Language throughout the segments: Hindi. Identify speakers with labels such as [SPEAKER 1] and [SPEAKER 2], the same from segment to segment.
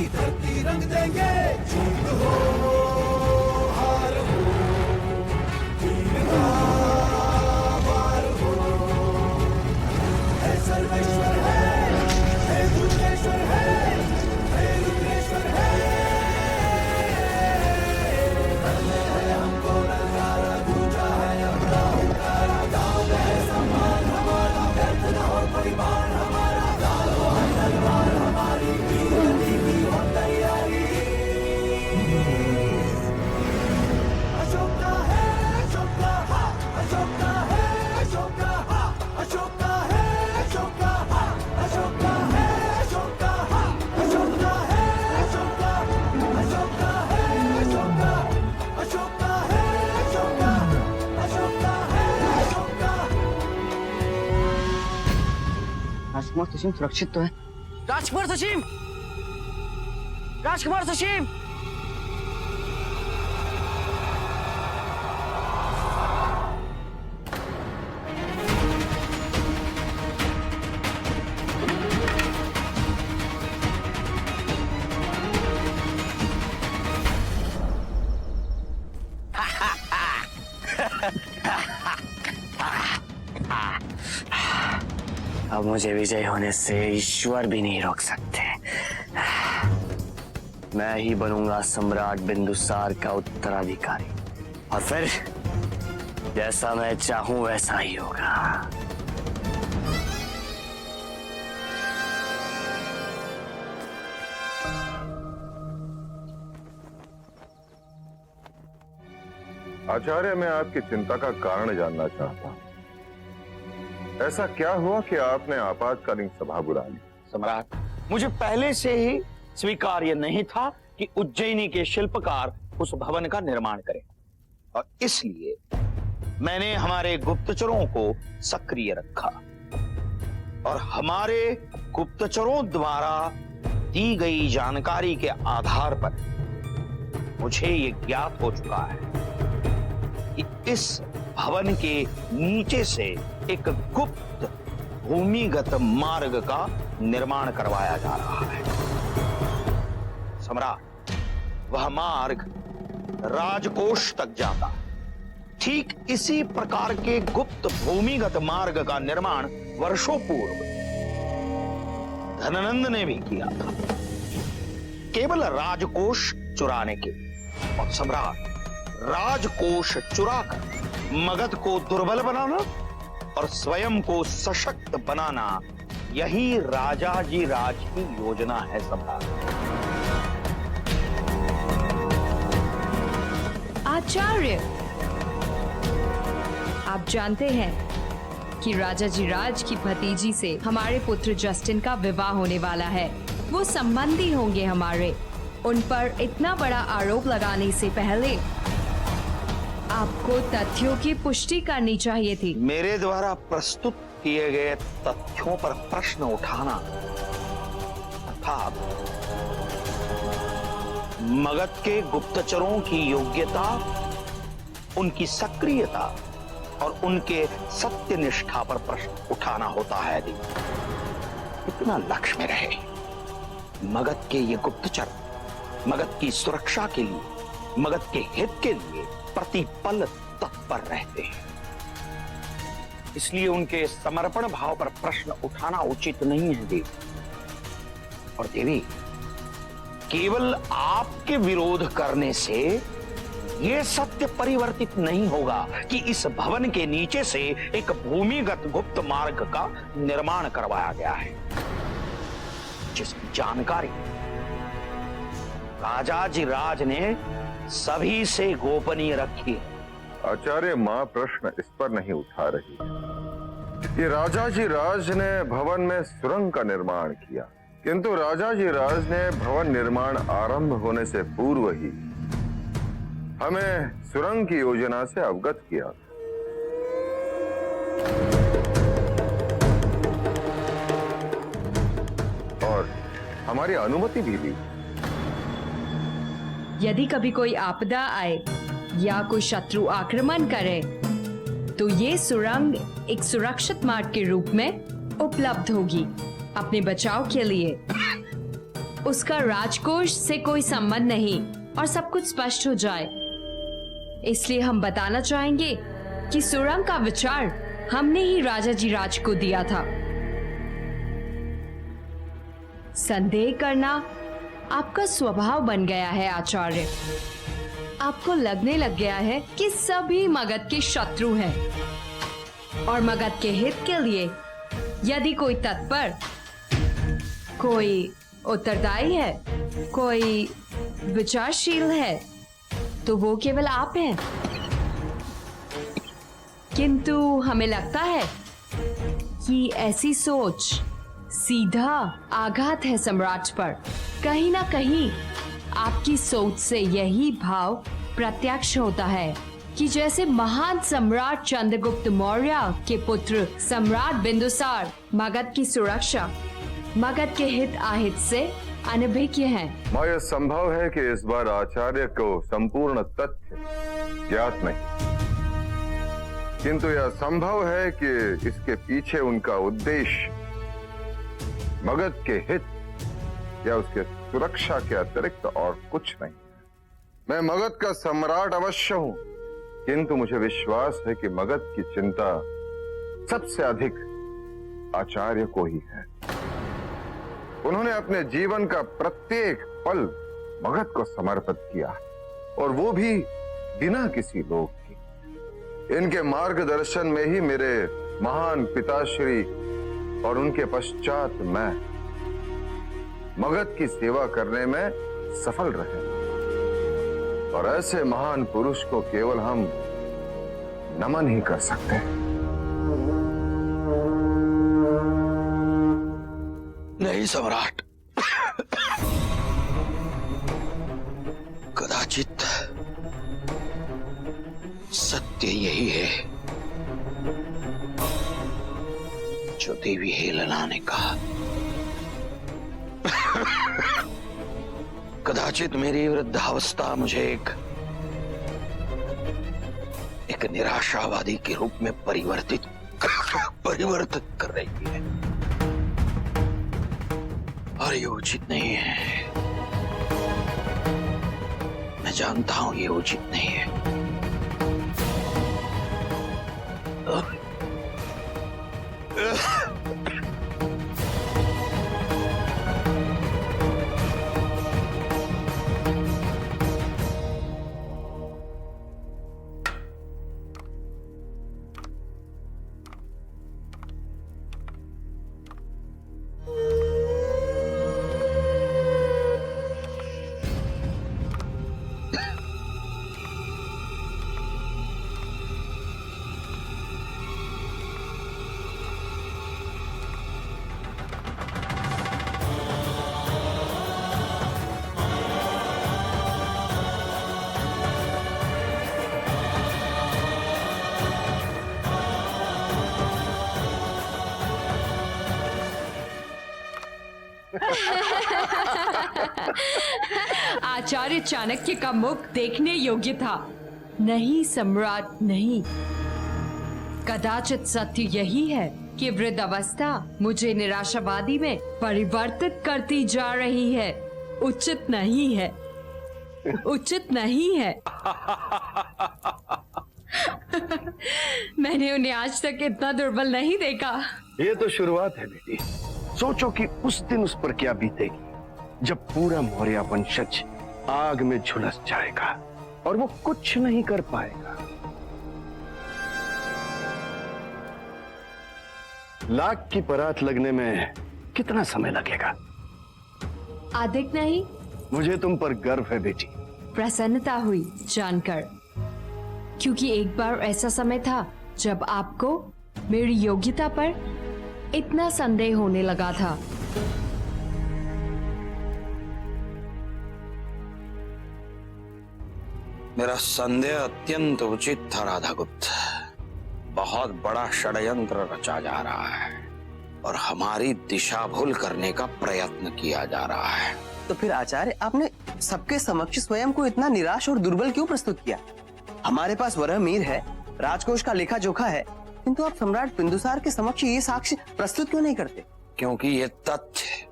[SPEAKER 1] धरती रंग देंगे, झूठ हो हार हो, दीन का वार हो, है सर्वेश्वर है रुद्रेश्वर है रुद्रेश्वर है, है हमको नजारा गूंजा है अपना हुक्कारा, दाम है सम्मान हमारा, व्यर्थ न हो कोई बाण हमारा, डालो है तलवार हमारी, वीरगति की हो तैयारी। अशोका है अशोका, अशोका है अशोका, अशोका है अशोका, अशोका है अशोका, अशोका है अशोका, अशोका है अशोका, अशोका है अशोका, अशोका है अशोका।
[SPEAKER 2] राजकुमार सुशीम सुरक्षित तो है?
[SPEAKER 3] राजकुमार सुशीम, राजकुमार सुशीम।
[SPEAKER 4] अब मुझे विजय होने से ईश्वर भी नहीं रोक सकते। मैं ही बनूंगा सम्राट बिंदुसार का उत्तराधिकारी, और फिर जैसा मैं चाहूं वैसा ही होगा।
[SPEAKER 5] आचार्य, मैं आपकी चिंता का कारण जानना चाहता हूं। ऐसा क्या हुआ कि आपने आपातकालीन सभा बुला ली?
[SPEAKER 6] सम्राट, मुझे पहले से ही स्वीकार्य नहीं था कि उज्जैनी के शिल्पकार उस भवन का निर्माण करें, और इसलिए मैंने हमारे गुप्तचरों को सक्रिय रखा, और हमारे गुप्तचरों द्वारा दी गई जानकारी के आधार पर मुझे ये ज्ञात हो चुका है कि इस भवन के नीचे से एक गुप्त भूमिगत मार्ग का निर्माण करवाया जा रहा है। सम्राट, वह मार्ग राजकोष तक जाता। ठीक इसी प्रकार के गुप्त भूमिगत मार्ग का निर्माण वर्षों पूर्व धननंद ने भी किया था, केवल राजकोष चुराने के। और सम्राट, राजकोष चुराकर मगध को दुर्बल बनाना और स्वयं को सशक्त बनाना, यही राजाजी राज की योजना है सम्राट।
[SPEAKER 7] आचार्य, आप जानते हैं कि राजाजी राज की भतीजी से हमारे पुत्र जस्टिन का विवाह होने वाला है। वो संबंधी होंगे हमारे। उन पर इतना बड़ा आरोप लगाने से पहले आपको तथ्यों की पुष्टि करनी चाहिए थी।
[SPEAKER 6] मेरे द्वारा प्रस्तुत किए गए तथ्यों पर प्रश्न उठाना अर्थात मगध के गुप्तचरों की योग्यता, उनकी सक्रियता और उनके सत्यनिष्ठा पर प्रश्न उठाना होता है। इतना लक्ष्य में रहे, मगध के ये गुप्तचर मगध की सुरक्षा के लिए, मगध के हित के लिए प्रतिपल तत्पर रहते हैं, इसलिए उनके समर्पण भाव पर प्रश्न उठाना उचित नहीं है देवी। और देवी, केवल आपके विरोध करने से यह सत्य परिवर्तित नहीं होगा कि इस भवन के नीचे से एक भूमिगत गुप्त मार्ग का निर्माण करवाया गया है, जिसकी जानकारी राजाजी राज ने सभी से गोपनीय रखी है।
[SPEAKER 5] आचार्य, मां प्रश्न इस पर नहीं उठा रही है। कि राजाधिराज ने भवन में सुरंग का निर्माण किया, किंतु राजाधिराज ने भवन निर्माण आरंभ होने से पूर्व ही हमें सुरंग की योजना से अवगत किया और हमारी अनुमति भी दी।
[SPEAKER 7] यदि कभी कोई आपदा आए या कोई शत्रु आक्रमण करे तो ये सुरंग एक सुरक्षित मार्ग के रूप में उपलब्ध होगी अपने बचाव के लिए। उसका राजकोष से कोई संबंध नहीं और सब कुछ स्पष्ट हो जाए। इसलिए हम बताना चाहेंगे कि सुरंग का विचार हमने ही राजाधिराज को दिया था। संदेह करना आपका स्वभाव बन गया है आचार्य। आपको लगने लग गया है कि सभी मगध के शत्रु हैं और मगध के हित के लिए यदि कोई तत्पर, कोई उत्तरदायी है, कोई विचारशील है तो वो केवल आप हैं। किंतु हमें लगता है कि ऐसी सोच सीधा आघात है सम्राट पर। कहीं ना कहीं आपकी सोच से यही भाव प्रत्यक्ष होता है कि जैसे महान सम्राट चंद्रगुप्त मौर्य के पुत्र सम्राट बिंदुसार मगध की सुरक्षा, मगध के हित अहित से अनभिज्ञ हैं।
[SPEAKER 5] मां, यह संभव है कि इस बार आचार्य को संपूर्ण तथ्य ज्ञात नहीं, किंतु यह संभव है कि इसके पीछे उनका उद्देश्य मगध के हित या उसके सुरक्षा के अतिरिक्त और कुछ नहीं। मैं मगध का सम्राट अवश्य हूं, किंतु मुझे विश्वास है कि मगध की चिंता सबसे अधिक आचार्य को ही है। उन्होंने अपने जीवन का प्रत्येक पल मगध को समर्पित किया और वो भी बिना किसी लोभ के। इनके मार्गदर्शन में ही मेरे महान पिताश्री और उनके पश्चात मैं मगध की सेवा करने में सफल रहे। और ऐसे महान पुरुष को केवल हम नमन ही कर सकते हैं।
[SPEAKER 6] नहीं सम्राट, कदाचित सत्य यही है जो देवी हेलेना ने कहा। कदाचित मेरी वृद्धावस्था मुझे एक निराशावादी के रूप में परिवर्तित कर रही है और ये उचित नहीं है। मैं जानता हूं ये उचित नहीं है।
[SPEAKER 7] आचार्य चाणक्य का मुख देखने योग्य था। नहीं सम्राट, नहीं। कदाचित सत्य यही है कि वृद्धावस्था मुझे निराशावादी में परिवर्तित करती जा रही है। उचित नहीं है, उचित नहीं है। मैंने उन्हें आज तक इतना दुर्बल नहीं देखा।
[SPEAKER 3] ये तो शुरुआत है बेटी। सोचो कि उस दिन उस पर क्या बीतेगी जब पूरा मौर्य वंशज आग में झुलस जाएगा और वो कुछ नहीं कर पाएगा। लाख की परात लगने में कितना समय लगेगा?
[SPEAKER 7] अधिक नहीं।
[SPEAKER 3] मुझे तुम पर गर्व है बेटी।
[SPEAKER 7] प्रसन्नता हुई जानकर, क्योंकि एक बार ऐसा समय था जब आपको मेरी योग्यता पर इतना संदेह होने लगा था।
[SPEAKER 6] मेरा संदेह अत्यंत उचित था राधागुप्त। बहुत बड़ा षड्यंत्र रचा जा रहा है और हमारी दिशा भूल करने का प्रयत्न किया जा रहा है।
[SPEAKER 2] तो फिर आचार्य, आपने सबके समक्ष स्वयं को इतना निराश और दुर्बल क्यों प्रस्तुत किया? हमारे पास वरह मीर है, राजकोष का लेखा जोखा है, किंतु आप सम्राट बिंदुसार के समक्ष ये साक्ष्य प्रस्तुत क्यों नहीं करते?
[SPEAKER 6] क्योंकि ये तथ्य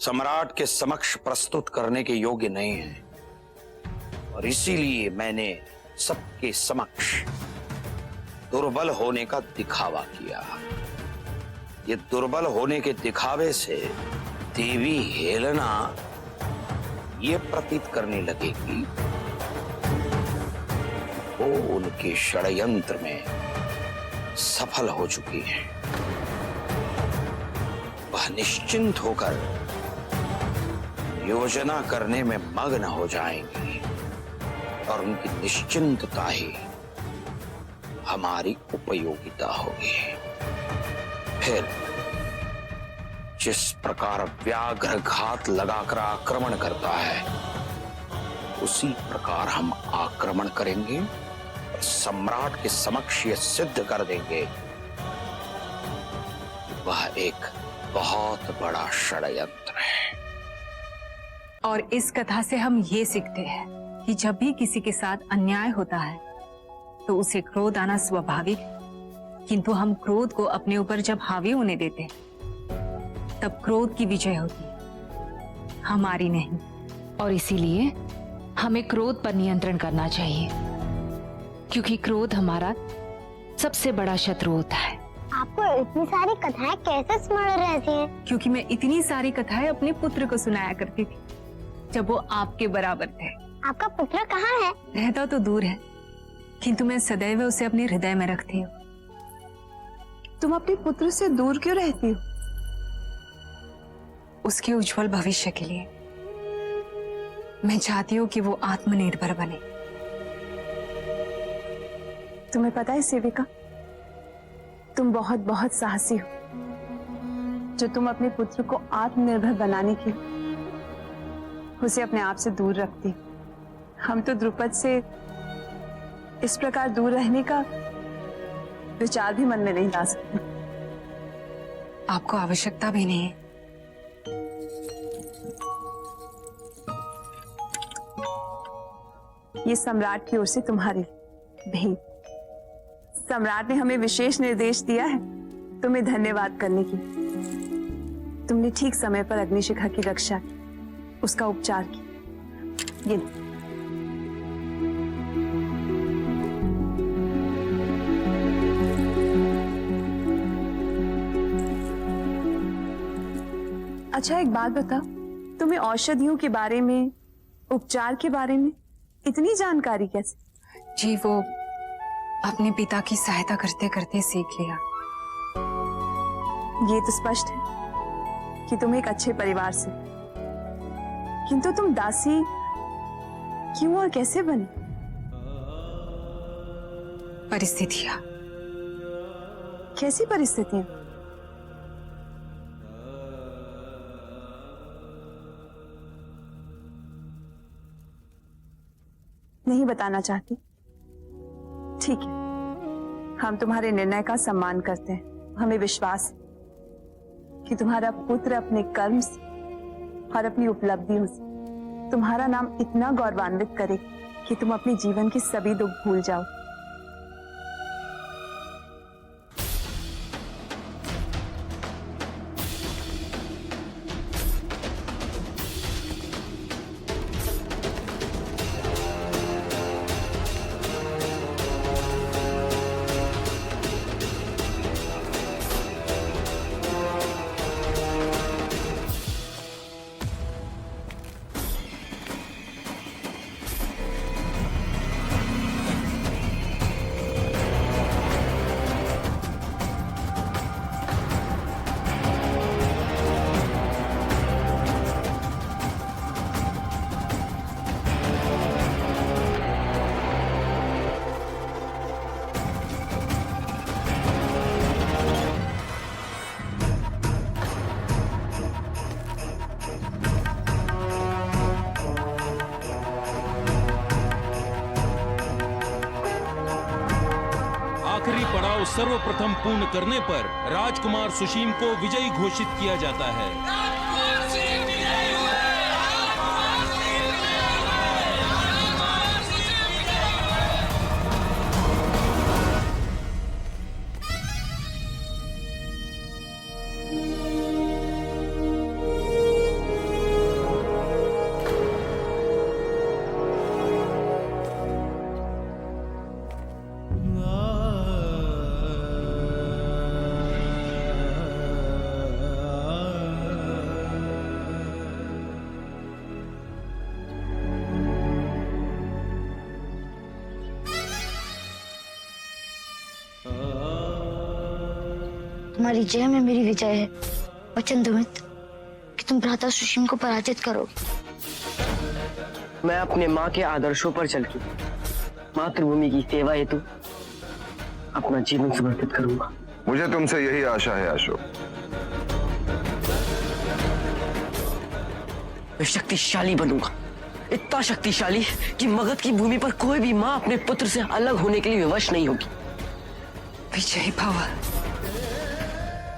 [SPEAKER 6] सम्राट के समक्ष प्रस्तुत करने के योग्य नहीं है और इसीलिए मैंने सबके समक्ष दुर्बल होने का दिखावा किया। ये दुर्बल होने के दिखावे से देवी हेलेना ये प्रतीत करने लगेगी वो उनके षड्यंत्र में सफल हो चुकी है। वह निश्चिंत होकर योजना करने में मग्न हो जाएंगी और उनकी निश्चिंतता ही हमारी उपयोगिता होगी। फिर जिस प्रकार व्याघ्र घात लगाकर आक्रमण करता है उसी प्रकार हम आक्रमण करेंगे और सम्राट के समक्ष ये सिद्ध कर देंगे वह एक बहुत बड़ा षड्यंत्र है।
[SPEAKER 8] और इस कथा से हम ये सीखते हैं कि जब भी किसी के साथ अन्याय होता है तो उसे क्रोध आना स्वाभाविक है, किंतु हम क्रोध को अपने ऊपर जब हावी होने देते हैं तब क्रोध की विजय होती है, हमारी नहीं।
[SPEAKER 7] और इसीलिए हमें क्रोध पर नियंत्रण करना चाहिए, क्योंकि क्रोध हमारा सबसे बड़ा शत्रु होता है।
[SPEAKER 9] आपको इतनी सारी कथाएं कैसे स्मरण रहती हैं?
[SPEAKER 8] क्योंकि मैं इतनी सारी कथाएं अपने पुत्र को सुनाया करती थी जब वो आपके बराबर थे।
[SPEAKER 9] आपका पुत्र कहाँ है?
[SPEAKER 8] रहता तो दूर है, किंतु मैं सदैव उसे अपने हृदय में रखती हूँ।
[SPEAKER 10] तुम अपने पुत्र से दूर क्यों रहती हो?
[SPEAKER 8] उसके उज्जवल भविष्य के लिए। मैं चाहती हूँ कि वो आत्मनिर्भर बने।
[SPEAKER 10] तुम्हें पता है सेविका, तुम बहुत बहुत साहसी हो जो तुम अपने पुत्र को आत्मनिर्भर बनाने की उसे अपने आप से दूर रखती हो। हम तो द्रुपद से इस प्रकार दूर रहने का विचार भी मन में नहीं ला सकते।
[SPEAKER 8] आपको आवश्यकता भी नहीं है।
[SPEAKER 10] ये सम्राट की ओर से तुम्हारी भेंट। सम्राट ने हमें विशेष निर्देश दिया है तुम्हें धन्यवाद करने की। तुमने ठीक समय पर अग्निशिखा की रक्षा की, उसका उपचार किया। ये अच्छा, एक बात बताओ, तुम्हें औषधियों के बारे में, उपचार के बारे में इतनी जानकारी कैसे?
[SPEAKER 8] जी, वो अपने पिता की सहायता करते करते सीख लिया।
[SPEAKER 10] ये तो स्पष्ट है कि तुम एक अच्छे परिवार से, किंतु तुम दासी क्यों और कैसे बनी?
[SPEAKER 8] परिस्थितियां।
[SPEAKER 10] कैसी परिस्थितियां? नहीं बताना चाहती? ठीक है, हम तुम्हारे निर्णय का सम्मान करते हैं। हमें विश्वास है कि तुम्हारा पुत्र अपने कर्म से और अपनी उपलब्धियों से तुम्हारा नाम इतना गौरवान्वित करे कि तुम अपने जीवन के सभी दुख भूल जाओ।
[SPEAKER 11] सर्वप्रथम पूर्ण करने पर राजकुमार सुशीम को विजयी घोषित किया जाता है।
[SPEAKER 9] तुम्हारी जय में मेरी विजय है। वचन दो मित्र कि तुम भ्राता सुशीम को पराजित करोगे।
[SPEAKER 2] मैं अपने माँ के आदर्शों पर चल के मातृभूमि की सेवा हेतु अपना जीवन समर्पित करूंगा।
[SPEAKER 5] मुझे तुमसे यही आशा है अशोक।
[SPEAKER 2] मैं शक्तिशाली बनूंगा, इतना शक्तिशाली कि मगध की भूमि पर कोई भी माँ अपने पुत्र से अलग होने के लिए विवश नहीं होगी।
[SPEAKER 8] विजयी भव।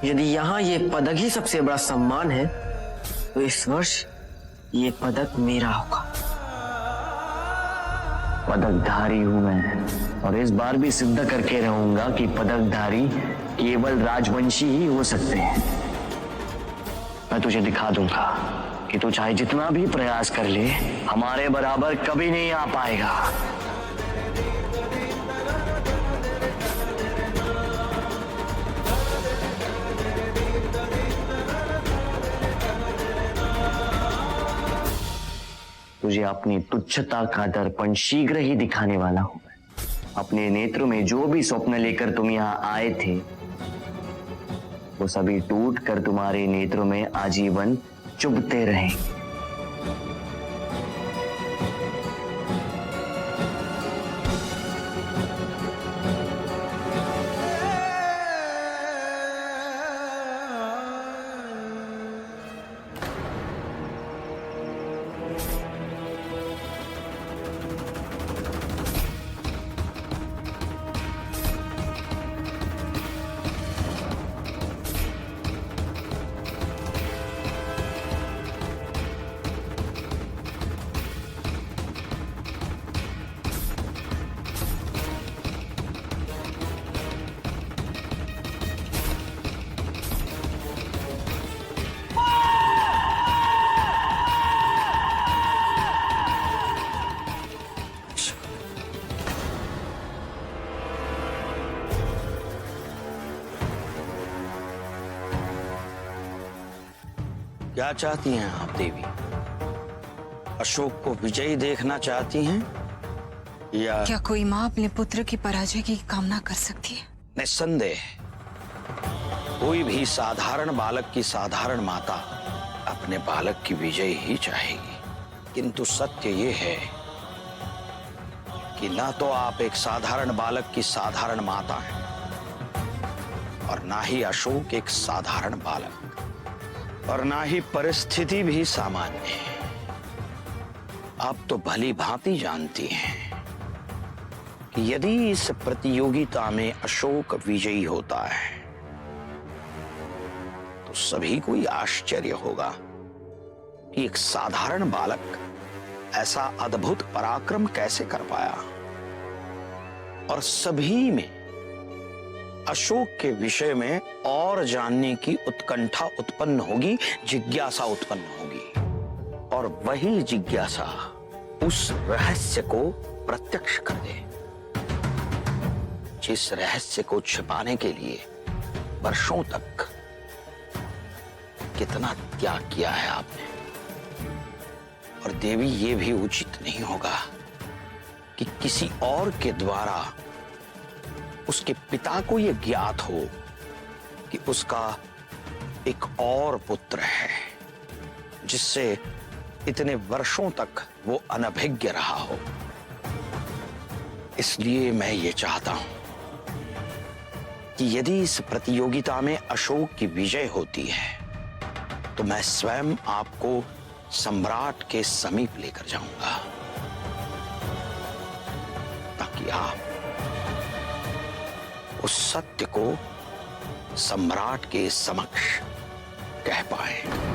[SPEAKER 2] यदि यहाँ ये पदक ही सबसे बड़ा सम्मान है, तो इस वर्ष ये पदक मेरा होगा।
[SPEAKER 4] पदकधारी हूं मैं, और इस बार भी सिद्ध करके रहूंगा कि पदकधारी केवल राजवंशी ही हो सकते हैं। मैं तुझे दिखा दूंगा कि तू चाहे जितना भी प्रयास कर ले, हमारे बराबर कभी नहीं आ पाएगा। तुझे अपनी तुच्छता का दर्पण शीघ्र ही दिखाने वाला हूं। अपने नेत्रों में जो भी स्वप्न लेकर तुम यहाँ आए थे, वो सभी टूट कर तुम्हारे नेत्रों में आजीवन चुभते रहेंगे।
[SPEAKER 6] क्या चाहती हैं आप देवी? अशोक को विजयी देखना चाहती हैं या?
[SPEAKER 8] क्या कोई माँ अपने पुत्र की पराजय की कामना कर सकती है?
[SPEAKER 6] निस्संदेह कोई भी साधारण बालक की साधारण माता अपने बालक की विजय ही चाहेगी, किंतु सत्य ये है कि ना तो आप एक साधारण बालक की साधारण माता हैं और ना ही अशोक एक साधारण बालक, और ना ही परिस्थिति भी सामान्य है। आप तो भली भांति जानती हैं कि यदि इस प्रतियोगिता में अशोक विजयी होता है तो सभी को ही आश्चर्य होगा कि एक साधारण बालक ऐसा अद्भुत पराक्रम कैसे कर पाया, और सभी में अशोक के विषय में और जानने की उत्कंठा उत्पन्न होगी, जिज्ञासा उत्पन्न होगी, और वही जिज्ञासा उस रहस्य को प्रत्यक्ष कर दे जिस रहस्य को छिपाने के लिए वर्षों तक कितना त्याग किया है आपने। और देवी, ये भी उचित नहीं होगा कि किसी और के द्वारा उसके पिता को यह ज्ञात हो कि उसका एक और पुत्र है जिससे इतने वर्षों तक वो अनभिज्ञ रहा हो। इसलिए मैं ये चाहता हूं कि यदि इस प्रतियोगिता में अशोक की विजय होती है तो मैं स्वयं आपको सम्राट के समीप लेकर जाऊंगा, ताकि आप उस सत्य को सम्राट के समक्ष कह पाए।